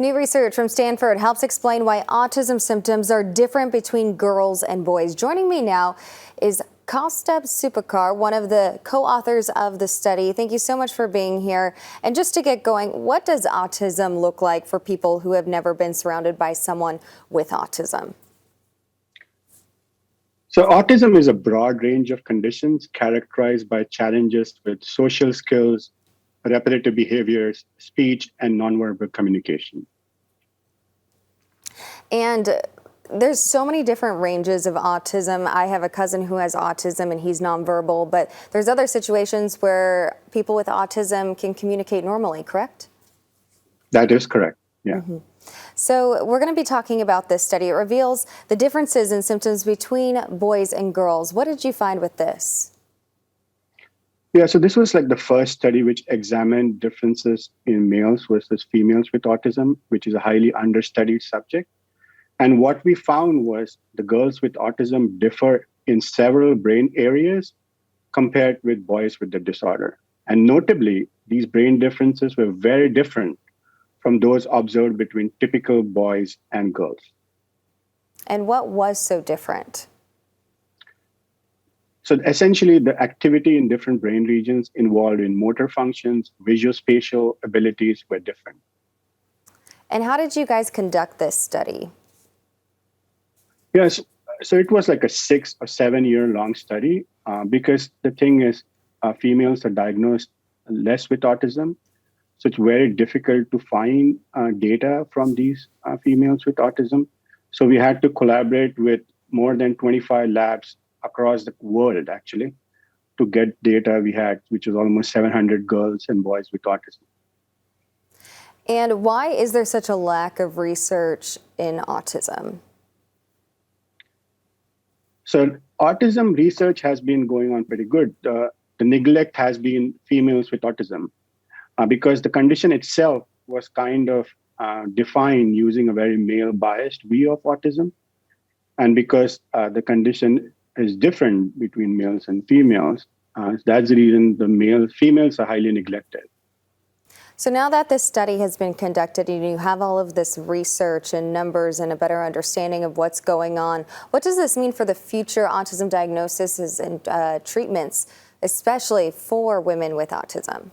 New research from Stanford helps explain why autism symptoms are different between girls and boys. Joining me now is Kaustubh Supekar, one of the co-authors of the study. Thank you so much for being here. And just to get going, what does autism look like for people who have never been surrounded by someone with autism? So autism is a broad range of conditions characterized by challenges with social skills, repetitive behaviors, speech, and nonverbal communication. And there's so many different ranges of autism. I have a cousin who has autism and he's nonverbal, but there's other situations where people with autism can communicate normally, correct? That is correct, yeah. Mm-hmm. So we're going to be talking about this study. It reveals the differences in symptoms between boys and girls. What did you find with this? Yeah, so this was like the first study which examined differences in males versus females with autism, which is a highly understudied subject. And what we found was the girls with autism differ in several brain areas compared with boys with the disorder. And notably, these brain differences were very different from those observed between typical boys and girls. And what was so different? So essentially, the activity in different brain regions involved in motor functions, visuospatial abilities were different. And how did you guys conduct this study? Yes, so it was like a 6 or 7 year long study because the thing is, females are diagnosed less with autism. So it's very difficult to find data from these females with autism. So we had to collaborate with more than 25 labs across the world, actually, to get data we had, which is almost 700 girls and boys with autism. And why is there such a lack of research in autism? So autism research has been going on pretty good. The neglect has been females with autism. Because the condition itself was kind of defined using a very male-biased view of autism. And because the condition is different between males and females, that's the reason the females are highly neglected. So now that this study has been conducted and you have all of this research and numbers and a better understanding of what's going on, what does this mean for the future autism diagnoses and treatments, especially for women with autism?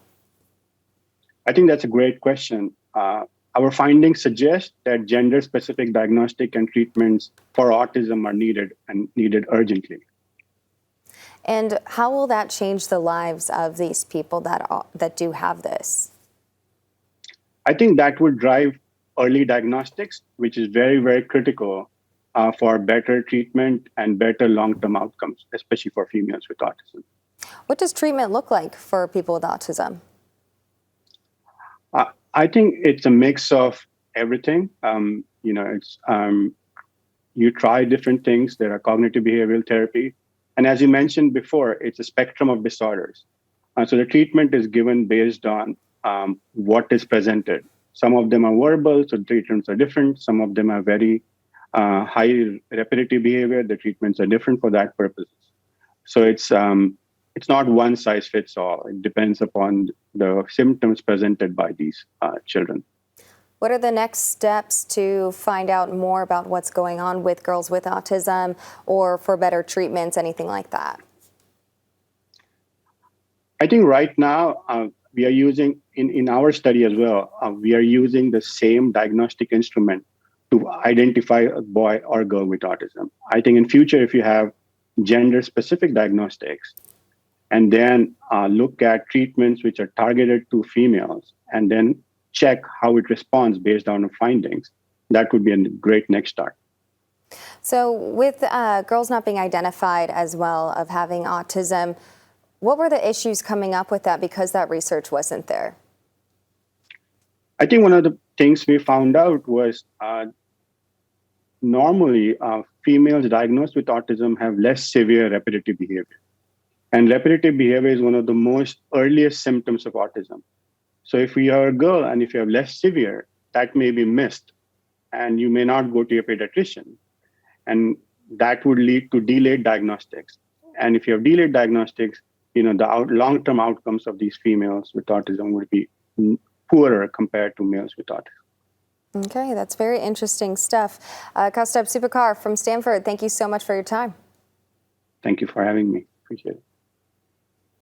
I think that's a great question. Our findings suggest that gender-specific diagnostic and treatments for autism are needed and needed urgently. And how will that change the lives of these people that do have this? I think that would drive early diagnostics, which is very, very critical for better treatment and better long-term outcomes, especially for females with autism. What does treatment look like for people with autism? I think it's a mix of everything. You try different things. There are cognitive behavioral therapy. And as you mentioned before, it's a spectrum of disorders. So the treatment is given based on what is presented. Some of them are verbal, so the treatments are different. Some of them are very high repetitive behavior. The treatments are different for that purpose. So it's not one size fits all. It depends upon the symptoms presented by these children. What are the next steps to find out more about what's going on with girls with autism or for better treatments, anything like that? I think right now we are using, in our study as well, we are using the same diagnostic instrument to identify a boy or girl with autism. I think in future, if you have gender-specific diagnostics, and then look at treatments which are targeted to females, and then check how it responds based on the findings, that would be a great next start. So with girls not being identified as well of having autism, what were the issues coming up with that because that research wasn't there? I think one of the things we found out was normally females diagnosed with autism have less severe repetitive behavior. And repetitive behavior is one of the most earliest symptoms of autism. So if you are a girl and if you have less severe, that may be missed and you may not go to your pediatrician. And that would lead to delayed diagnostics. And if you have delayed diagnostics, the long-term outcomes of these females with autism would be poorer compared to males with autism. Okay, that's very interesting stuff. Kaustubh Supekar from Stanford, thank you so much for your time. Thank you for having me. Appreciate it.